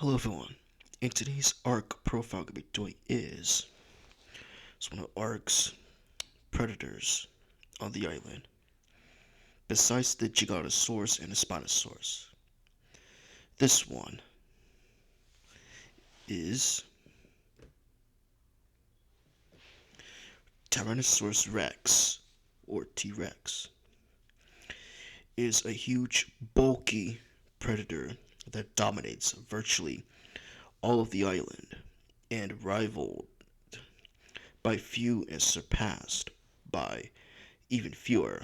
Hello everyone. In today's ARK profile gonna be doing is one of ARK's predators on the island, besides the Giganosaurus and the Spinosaurus. This one is Tyrannosaurus Rex, or T-Rex. It is a huge, bulky predator that dominates virtually all of the island and rivaled by few and surpassed by even fewer.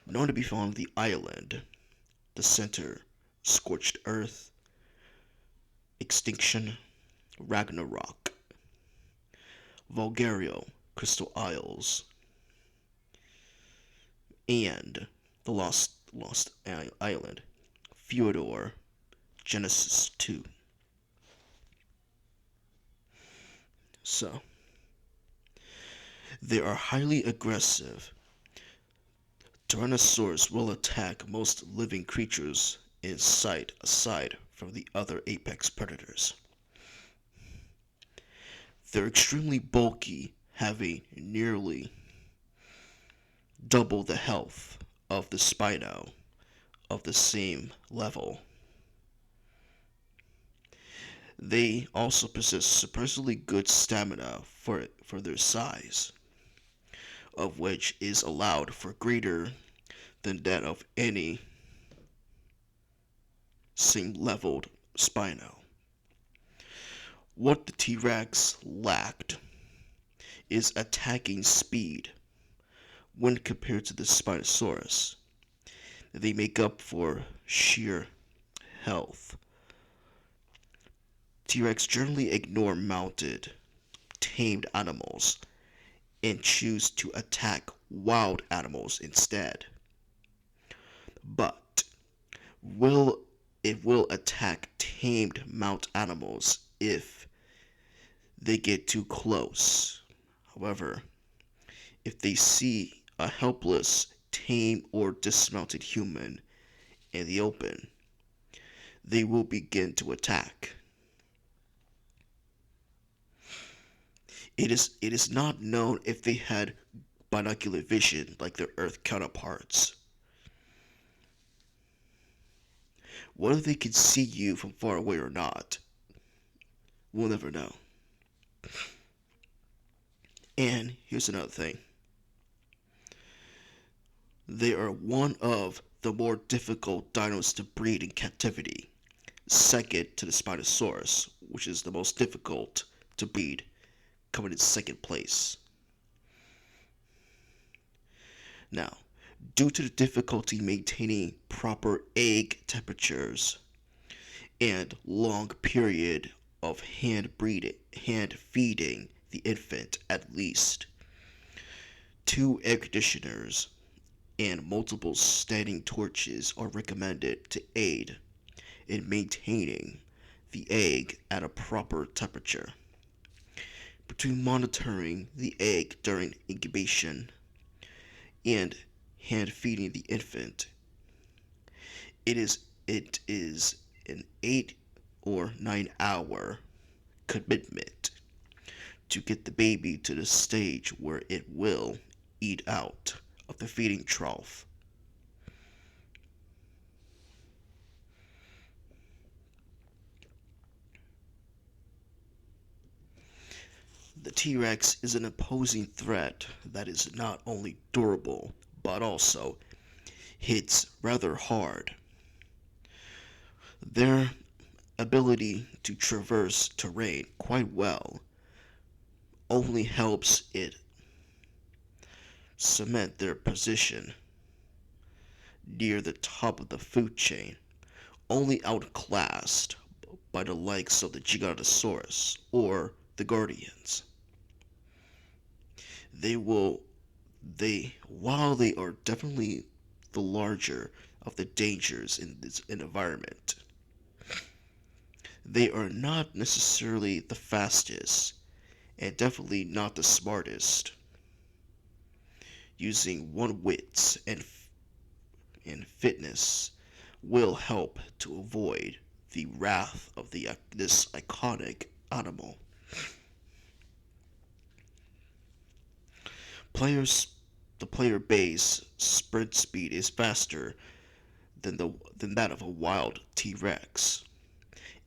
Known to be found on the island, the center, scorched earth, extinction, Ragnarok, Vulgario, Crystal Isles, and the Lost Island, Fyodor, Genesis 2. So, they are highly aggressive. Tyrannosaurus will attack most living creatures in sight aside from the other apex predators. They're extremely bulky, having nearly double the health of the Spino of the same level. They also possess surprisingly good stamina for their size, of which is allowed for greater than that of any same leveled Spino. What the T-Rex lacked is attacking speed when compared to the Spinosaurus. They make up for sheer health. T-Rex generally ignore mounted, tamed animals and choose to attack wild animals instead. But will it will attack tamed mount animals if they get too close. However, if they see a helpless, tame, or dismounted human in the open, they will begin to attack. It is not known if they had binocular vision like their Earth counterparts. Whether they can see you from far away or not, we'll never know. And here's another thing. They are one of the more difficult dinos to breed in captivity, second to the Spinosaurus, which is the most difficult to breed, coming in second place. Now, due to the difficulty maintaining proper egg temperatures and long period of hand feeding the infant at least, 2 air conditioners and multiple standing torches are recommended to aid in maintaining the egg at a proper temperature. Between monitoring the egg during incubation and hand feeding the infant, it is an 8 or 9 hour commitment to get the baby to the stage where it will eat out of the feeding trough. The T-Rex is an imposing threat that is not only durable but also hits rather hard. Their ability to traverse terrain quite well only helps it cement their position near the top of the food chain, only outclassed by the likes of the Giganotosaurus or the Guardians. They will they while they are definitely the larger of the dangers in this environment, they are not necessarily the fastest and definitely not the smartest. Using one wits and fitness will help to avoid the wrath of this iconic animal. Players, the player base sprint speed is faster than that of a wild T-Rex.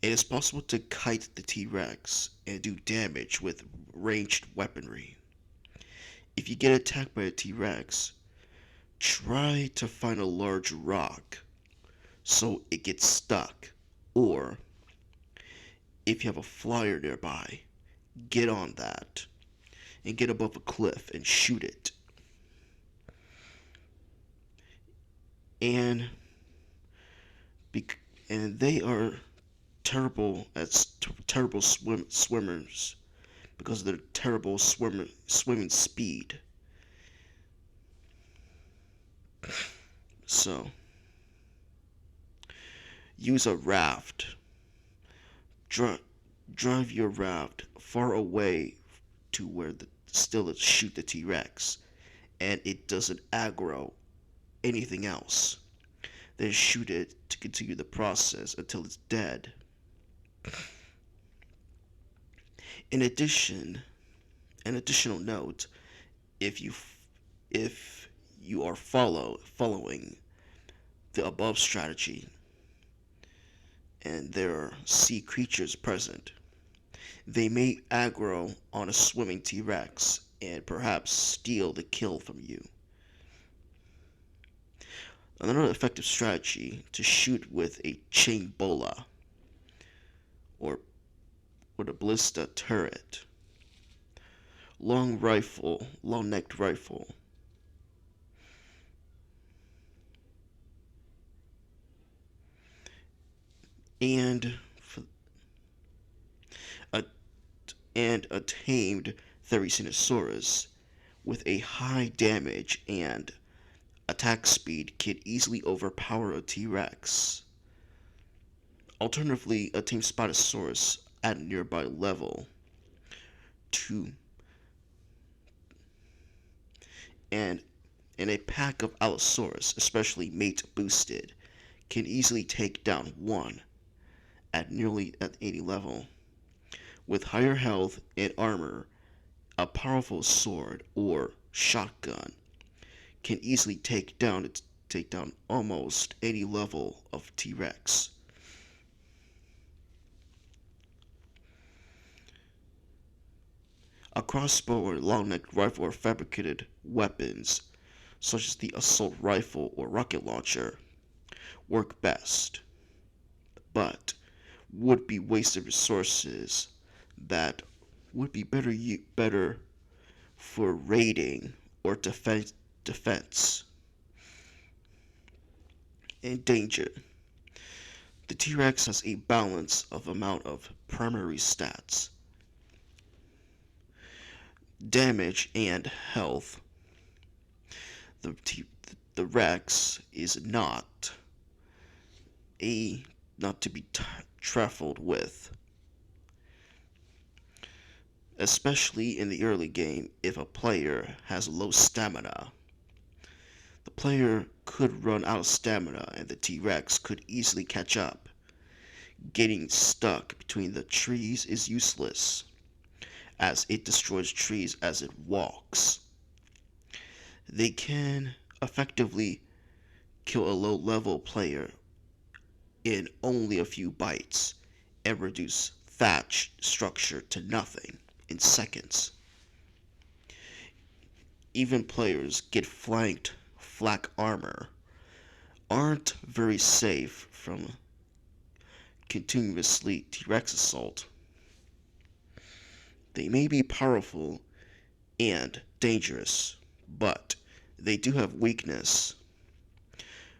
It is possible to kite the T-Rex and do damage with ranged weaponry. If you get attacked by a T-Rex, try to find a large rock so it gets stuck, or if you have a flyer nearby, get on that and get above a cliff and shoot it. And bec- and they are terrible swimmers because of their terrible swimming speed. So use a raft. Dri- Drive your raft far away to where the still shoot the T-Rex, and it doesn't aggro anything else. Then shoot it to continue the process until it's dead. In addition, an additional note: if you if you are following the above strategy and there are sea creatures present, they may aggro on a swimming T-Rex and perhaps steal the kill from you. Another effective strategy to shoot with a chain bola or with a ballista turret, long-necked rifle, and a a tamed Therizinosaurus with a high damage and attack speed can easily overpower a T-Rex. Alternatively, a tamed Spinosaurus at a nearby level 2 and a pack of Allosaurus, especially mate boosted, can easily take down one at 80 level. With higher health and armor, a powerful sword or shotgun can easily take down almost any level of T-Rex. A crossbow or long-necked rifle are fabricated weapons, such as the assault rifle or rocket launcher, work best, but would be wasted resources that would be better for raiding or defense and danger. The T-Rex has a balance of amount of primary stats, damage and health. The T- the Rex is a not to be trifled with, especially in the early game if a player has low stamina. The player could run out of stamina and the T-Rex could easily catch up. Getting stuck between the trees is useless, as it destroys trees as it walks. They can effectively kill a low level player in only a few bites and reduce thatch structure to nothing in seconds. Even players get flanked flak armor aren't very safe from continuously T-Rex assault. They may be powerful and dangerous, but they do have weakness.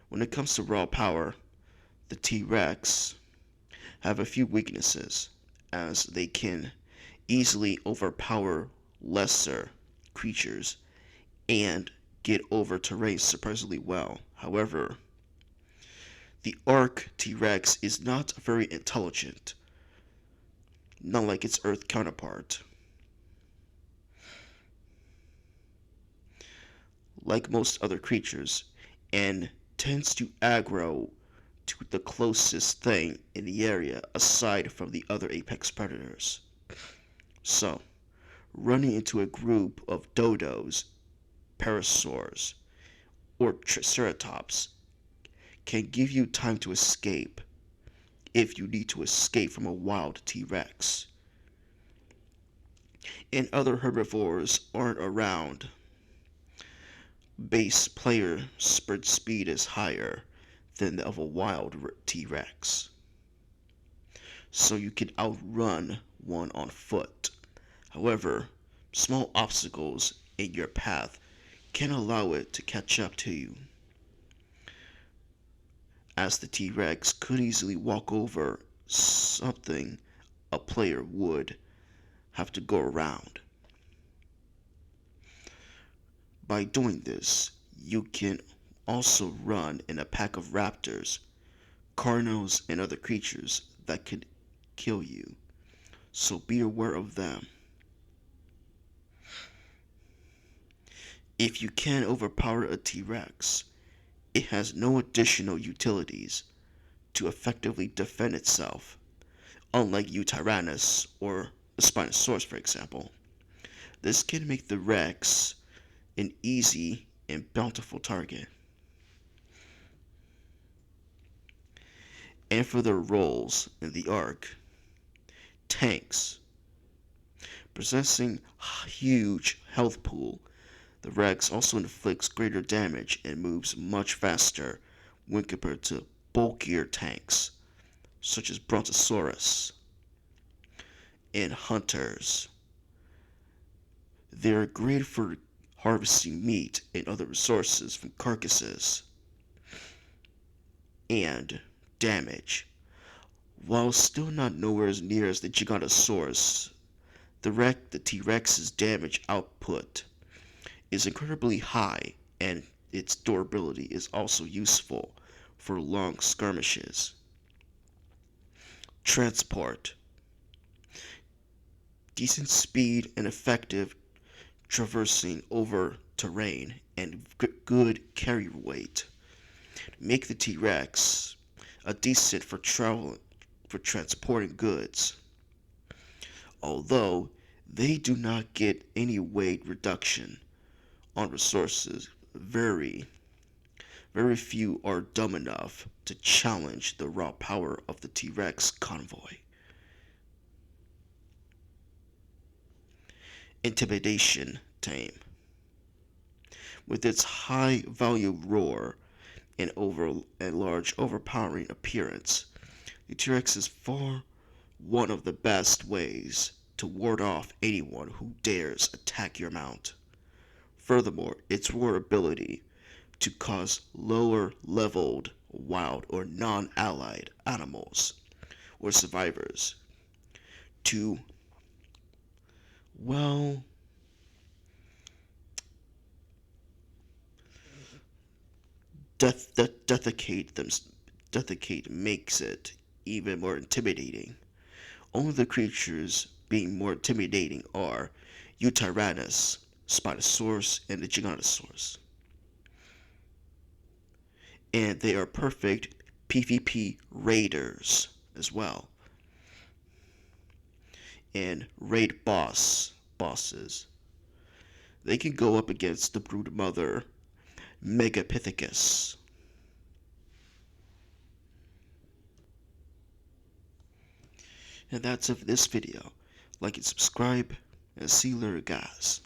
When it comes to raw power, the T-Rex have a few weaknesses, as they can easily overpower lesser creatures and get over terrain surprisingly well. However, the Arc T-Rex is not very intelligent, not like its Earth counterpart. Like most other creatures, and tends to aggro to the closest thing in the area aside from the other apex predators. So, running into a group of dodos, parasaurs, or triceratops can give you time to escape if you need to escape from a wild T-Rex. And other herbivores aren't around. Base player sprint speed is higher than that of a wild T-Rex, so you can outrun one on foot. However, small obstacles in your path can allow it to catch up to you, as the T-Rex could easily walk over something a player would have to go around. By doing this, you can also run in a pack of raptors, carnos, and other creatures that could kill you, so be aware of them. If you can overpower a T-Rex, it has no additional utilities to effectively defend itself, unlike Eutyrannus or the Spinosaurus, for example. This can make the Rex an easy and bountiful target. And for their roles in the arc, tanks. Possessing a huge health pool, the Rex also inflicts greater damage and moves much faster when compared to bulkier tanks, such as Brontosaurus and hunters. They are great for harvesting meat and other resources from carcasses. And damage. While still not nowhere as near as the Giganotosaurus, the T-Rex's damage output is incredibly high, and its durability is also useful for long skirmishes. Transport. Decent speed and effective traversing over terrain and good carry weight make the T-Rex a decent for transporting goods. Although they do not get any weight reduction on resources, very few are dumb enough to challenge the raw power of the T-Rex convoy. Intimidation tame. With its high value roar and large overpowering appearance, the T-Rex is far one of the best ways to ward off anyone who dares attack your mount. Furthermore, its roar ability to cause lower leveled wild or non-allied animals or survivors to, well, defecate makes it even more intimidating. Only the creatures being more intimidating are Eutyrannus, Spinosaurus, and the Giganotosaurus. And they are perfect PvP raiders as well. And raid bosses. They can go up against the brood mother Megapithecus. And that's it for this video. Like and subscribe, and see you later, guys.